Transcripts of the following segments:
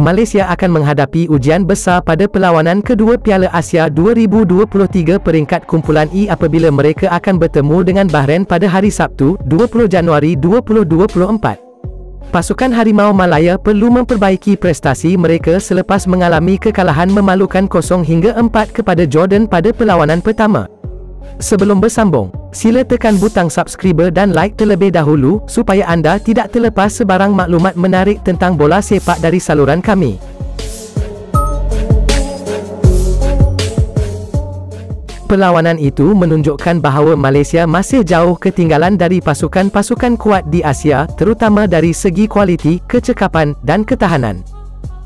Malaysia akan menghadapi ujian besar pada perlawanan kedua Piala Asia 2023 peringkat kumpulan E apabila mereka akan bertemu dengan Bahrain pada hari Sabtu, 20 Januari 2024. Pasukan Harimau Malaya perlu memperbaiki prestasi mereka selepas mengalami kekalahan memalukan 0-4 kepada Jordan pada perlawanan pertama. Sebelum bersambung, sila tekan butang subscriber dan like terlebih dahulu supaya anda tidak terlepas sebarang maklumat menarik tentang bola sepak dari saluran kami. Perlawanan itu menunjukkan bahawa Malaysia masih jauh ketinggalan dari pasukan-pasukan kuat di Asia, terutama dari segi kualiti, kecekapan, dan ketahanan.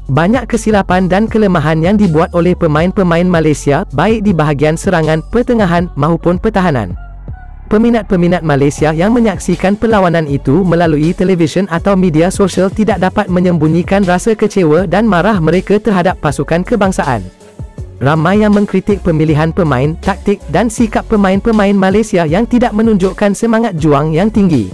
Banyak kesilapan dan kelemahan yang dibuat oleh pemain-pemain Malaysia, baik di bahagian serangan, pertengahan, maupun pertahanan. Peminat-peminat Malaysia yang menyaksikan perlawanan itu melalui televisyen atau media sosial tidak dapat menyembunyikan rasa kecewa dan marah mereka terhadap pasukan kebangsaan. Ramai yang mengkritik pemilihan pemain, taktik dan sikap pemain-pemain Malaysia yang tidak menunjukkan semangat juang yang tinggi.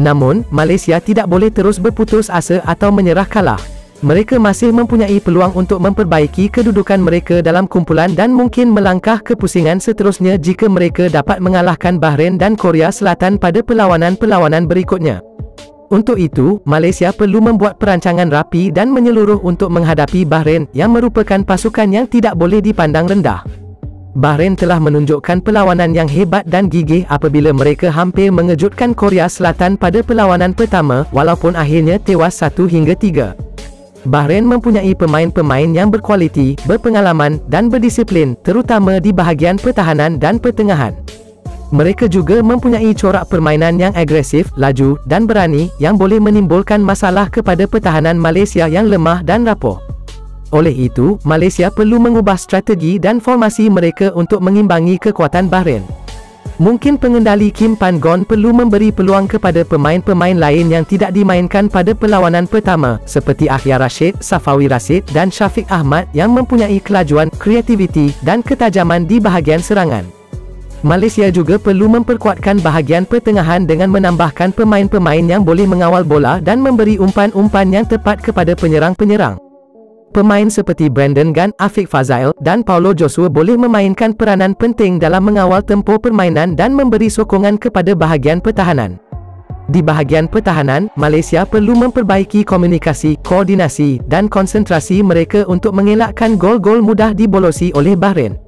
Namun, Malaysia tidak boleh terus berputus asa atau menyerah kalah. Mereka masih mempunyai peluang untuk memperbaiki kedudukan mereka dalam kumpulan dan mungkin melangkah ke pusingan seterusnya jika mereka dapat mengalahkan Bahrain dan Korea Selatan pada perlawanan-perlawanan berikutnya. Untuk itu, Malaysia perlu membuat perancangan rapi dan menyeluruh untuk menghadapi Bahrain yang merupakan pasukan yang tidak boleh dipandang rendah. Bahrain telah menunjukkan perlawanan yang hebat dan gigih apabila mereka hampir mengejutkan Korea Selatan pada perlawanan pertama walaupun akhirnya tewas 1-3. Bahrain mempunyai pemain-pemain yang berkualiti, berpengalaman, dan berdisiplin, terutama di bahagian pertahanan dan pertengahan. Mereka juga mempunyai corak permainan yang agresif, laju, dan berani, yang boleh menimbulkan masalah kepada pertahanan Malaysia yang lemah dan rapuh. Oleh itu, Malaysia perlu mengubah strategi dan formasi mereka untuk mengimbangi kekuatan Bahrain. Mungkin pengendali Kim Pan-gon perlu memberi peluang kepada pemain-pemain lain yang tidak dimainkan pada perlawanan pertama, seperti Akhyar Rashid, Safawi Rashid, dan Syafiq Ahmad yang mempunyai kelajuan, kreativiti, dan ketajaman di bahagian serangan. Malaysia juga perlu memperkuatkan bahagian pertengahan dengan menambahkan pemain-pemain yang boleh mengawal bola dan memberi umpan-umpan yang tepat kepada penyerang-penyerang. Pemain seperti Brandon Gunn, Afiq Fazail, dan Paulo Joshua boleh memainkan peranan penting dalam mengawal tempo permainan dan memberi sokongan kepada bahagian pertahanan. Di bahagian pertahanan, Malaysia perlu memperbaiki komunikasi, koordinasi, dan konsentrasi mereka untuk mengelakkan gol-gol mudah dibolosi oleh Bahrain.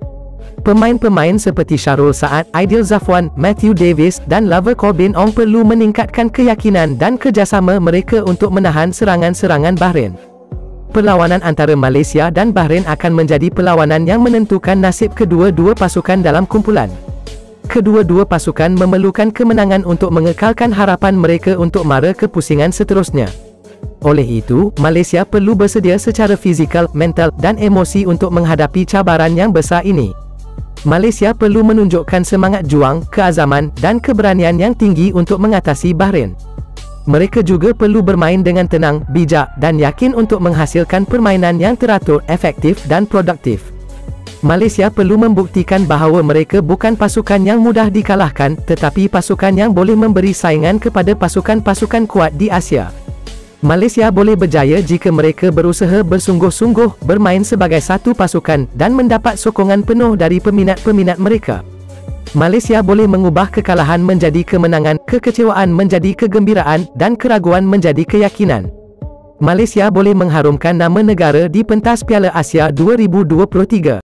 Pemain-pemain seperti Syarul Saad, Aidil Zafwan, Matthew Davis, dan Lover Corbin Ong perlu meningkatkan keyakinan dan kerjasama mereka untuk menahan serangan-serangan Bahrain. Perlawanan antara Malaysia dan Bahrain akan menjadi perlawanan yang menentukan nasib kedua-dua pasukan dalam kumpulan. Kedua-dua pasukan memerlukan kemenangan untuk mengekalkan harapan mereka untuk mara ke pusingan seterusnya. Oleh itu, Malaysia perlu bersedia secara fizikal, mental, dan emosi untuk menghadapi cabaran yang besar ini. Malaysia perlu menunjukkan semangat juang, keazaman, dan keberanian yang tinggi untuk mengatasi Bahrain. Mereka juga perlu bermain dengan tenang, bijak, dan yakin untuk menghasilkan permainan yang teratur, efektif, dan produktif. Malaysia perlu membuktikan bahawa mereka bukan pasukan yang mudah dikalahkan, tetapi pasukan yang boleh memberi saingan kepada pasukan-pasukan kuat di Asia. Malaysia boleh berjaya jika mereka berusaha bersungguh-sungguh, bermain sebagai satu pasukan, dan mendapat sokongan penuh dari peminat-peminat mereka. Malaysia boleh mengubah kekalahan menjadi kemenangan, kekecewaan menjadi kegembiraan, dan keraguan menjadi keyakinan. Malaysia boleh mengharumkan nama negara di pentas Piala Asia 2023.